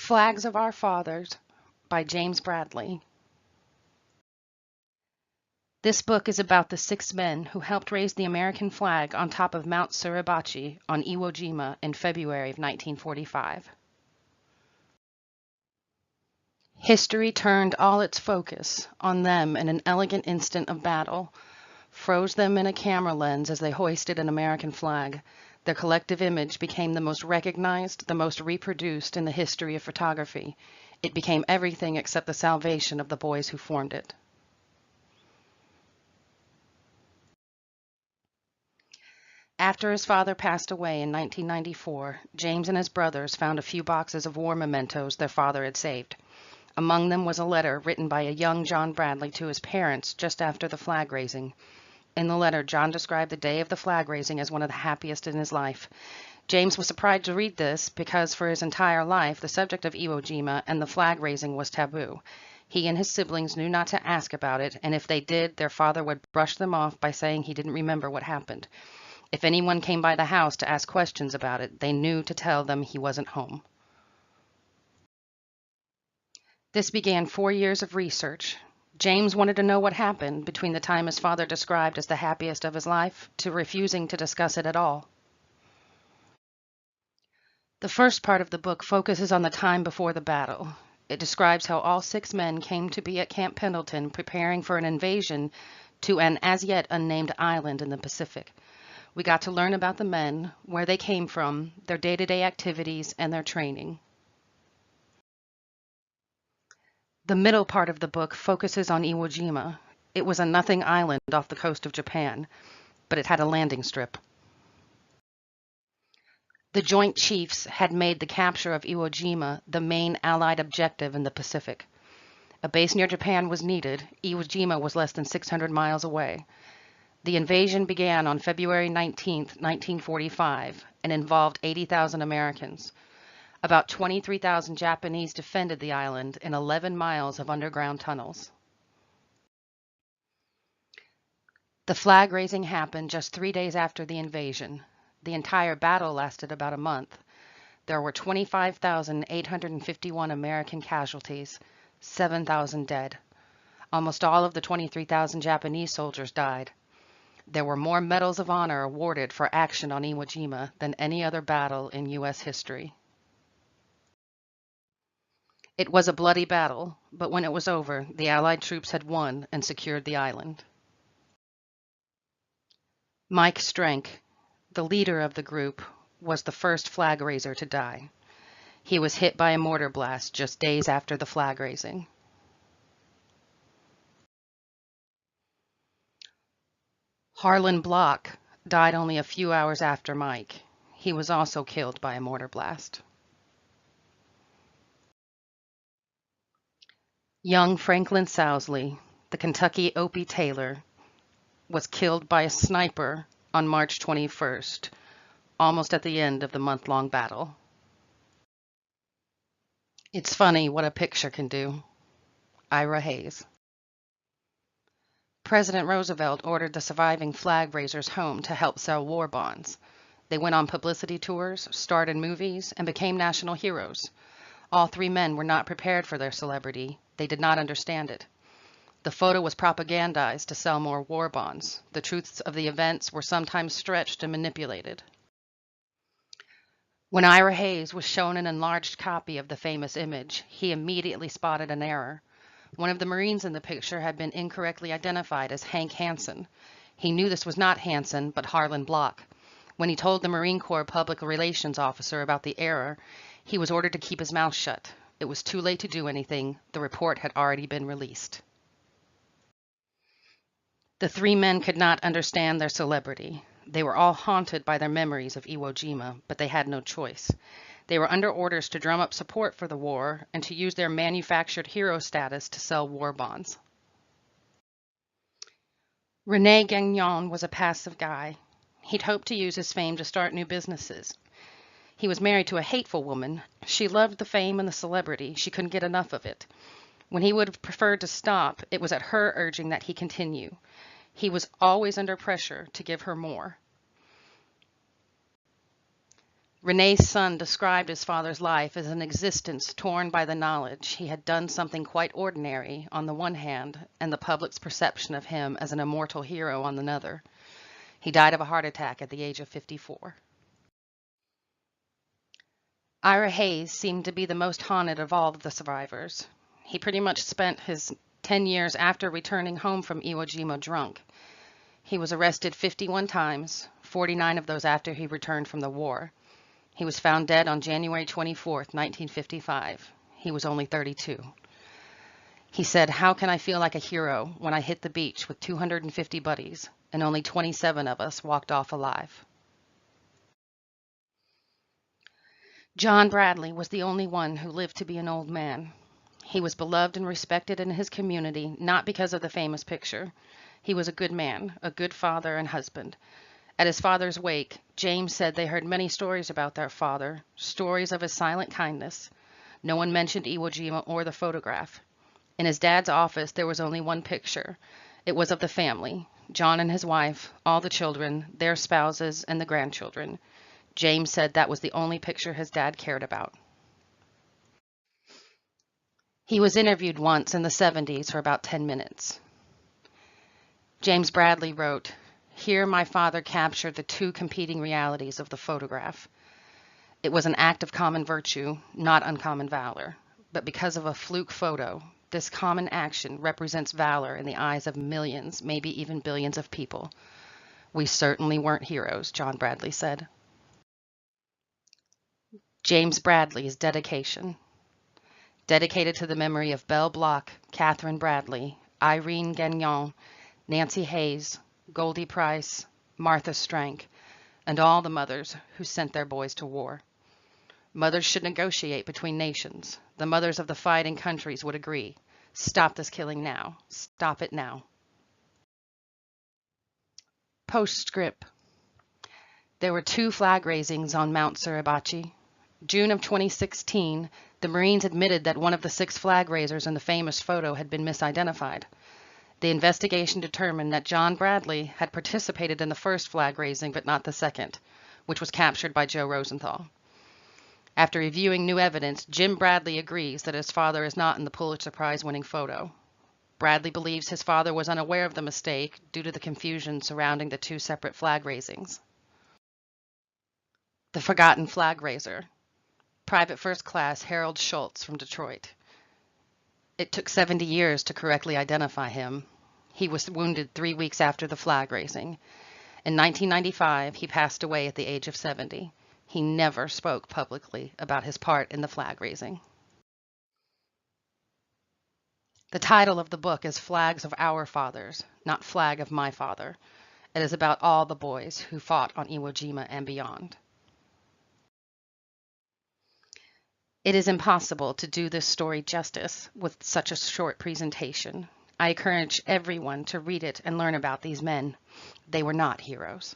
Flags of Our Fathers by James Bradley. This book is about the 6 men who helped raise the American flag on top of Mount Suribachi on Iwo Jima in February of 1945. History turned all its focus on them in an elegant instant of battle, froze them in a camera lens as they hoisted an American flag. Their collective image became the most recognized, the most reproduced in the history of photography. It became everything except the salvation of the boys who formed it. After his father passed away in 1994, James and his brothers found a few boxes of war mementos their father had saved. Among them was a letter written by a young John Bradley to his parents just after the flag raising. In the letter, John described the day of the flag raising as one of the happiest in his life. James was surprised to read this because for his entire life, the subject of Iwo Jima and the flag raising was taboo. He and his siblings knew not to ask about it, and if they did, their father would brush them off by saying he didn't remember what happened. If anyone came by the house to ask questions about it, they knew to tell them he wasn't home. This began 4 years of research. James wanted to know what happened between the time his father described as the happiest of his life to refusing to discuss it at all. The first part of the book focuses on the time before the battle. It describes how all 6 men came to be at Camp Pendleton preparing for an invasion to an as yet unnamed island in the Pacific. We got to learn about the men, where they came from, their day-to-day activities, and their training. The middle part of the book focuses on Iwo Jima. It was a nothing island off the coast of Japan, but it had a landing strip. The Joint Chiefs had made the capture of Iwo Jima the main Allied objective in the Pacific. A base near Japan was needed. Iwo Jima was less than 600 miles away. The invasion began on February 19, 1945, and involved 80,000 Americans. About 23,000 Japanese defended the island in 11 miles of underground tunnels. The flag raising happened just 3 days after the invasion. The entire battle lasted about a month. There were 25,851 American casualties, 7,000 dead. Almost all of the 23,000 Japanese soldiers died. There were more medals of honor awarded for action on Iwo Jima than any other battle in U.S. history. It was a bloody battle, but when it was over, the Allied troops had won and secured the island. Mike Strank, the leader of the group, was the first flag raiser to die. He was hit by a mortar blast just days after the flag raising. Harlan Block died only a few hours after Mike. He was also killed by a mortar blast. Young Franklin Sousley, the Kentucky Opie Taylor, was killed by a sniper on March 21st, almost at the end of the month-long battle. It's funny what a picture can do. Ira Hayes. President Roosevelt ordered the surviving flag raisers home to help sell war bonds. They went on publicity tours, starred in movies, and became national heroes. All 3 men were not prepared for their celebrity. They did not understand it. The photo was propagandized to sell more war bonds. The truths of the events were sometimes stretched and manipulated. When Ira Hayes was shown an enlarged copy of the famous image, he immediately spotted an error. One of the Marines in the picture had been incorrectly identified as Hank Hansen. He knew this was not Hansen, but Harlan Block. When he told the Marine Corps public relations officer about the error, he was ordered to keep his mouth shut. It was too late to do anything. The report had already been released. The 3 men could not understand their celebrity. They were all haunted by their memories of Iwo Jima, but they had no choice. They were under orders to drum up support for the war and to use their manufactured hero status to sell war bonds. Rene Gagnon was a passive guy. He'd hoped to use his fame to start new businesses. He was married to a hateful woman. She loved the fame and the celebrity. She couldn't get enough of it. When he would have preferred to stop, it was at her urging that he continue. He was always under pressure to give her more. René's son described his father's life as an existence torn by the knowledge he had done something quite ordinary on the one hand, and the public's perception of him as an immortal hero on another. He died of a heart attack at the age of 54. Ira Hayes seemed to be the most haunted of all of the survivors. He pretty much spent his 10 years after returning home from Iwo Jima drunk. He was arrested 51 times, 49 of those after he returned from the war. He was found dead on January 24, 1955. He was only 32. He said, "How can I feel like a hero when I hit the beach with 250 buddies and only 27 of us walked off alive?" John Bradley was the only one who lived to be an old man. He was beloved and respected in his community, not because of the famous picture. He was a good man, a good father and husband. At his father's wake, James said they heard many stories about their father, stories of his silent kindness. No one mentioned Iwo Jima or the photograph. In his dad's office, there was only one picture. It was of the family, John and his wife, all the children, their spouses, and the grandchildren. James said that was the only picture his dad cared about. He was interviewed once in the 70s for about 10 minutes. James Bradley wrote, "Here my father captured the two competing realities of the photograph. It was an act of common virtue, not uncommon valor. But because of a fluke photo, this common action represents valor in the eyes of millions, maybe even billions of people. We certainly weren't heroes," John Bradley said. James Bradley's dedication. Dedicated to the memory of Belle Block, Catherine Bradley, Irene Gagnon, Nancy Hayes, Goldie Price, Martha Strank, and all the mothers who sent their boys to war. Mothers should negotiate between nations. The mothers of the fighting countries would agree. Stop this killing now. Stop it now. Postscript. There were 2 flag raisings on Mount Suribachi. June of 2016, the Marines admitted that one of the 6 flag raisers in the famous photo had been misidentified. The investigation determined that John Bradley had participated in the first flag raising but not the second, which was captured by Joe Rosenthal. After reviewing new evidence, Jim Bradley agrees that his father is not in the Pulitzer Prize-winning photo. Bradley believes his father was unaware of the mistake due to the confusion surrounding the 2 separate flag raisings. The Forgotten Flag Raiser. Private First Class Harold Schultz from Detroit. It took 70 years to correctly identify him. He was wounded 3 weeks after the flag raising. In 1995, he passed away at the age of 70. He never spoke publicly about his part in the flag raising. The title of the book is Flags of Our Fathers, not Flag of My Father. It is about all the boys who fought on Iwo Jima and beyond. It is impossible to do this story justice with such a short presentation. I encourage everyone to read it and learn about these men. They were not heroes.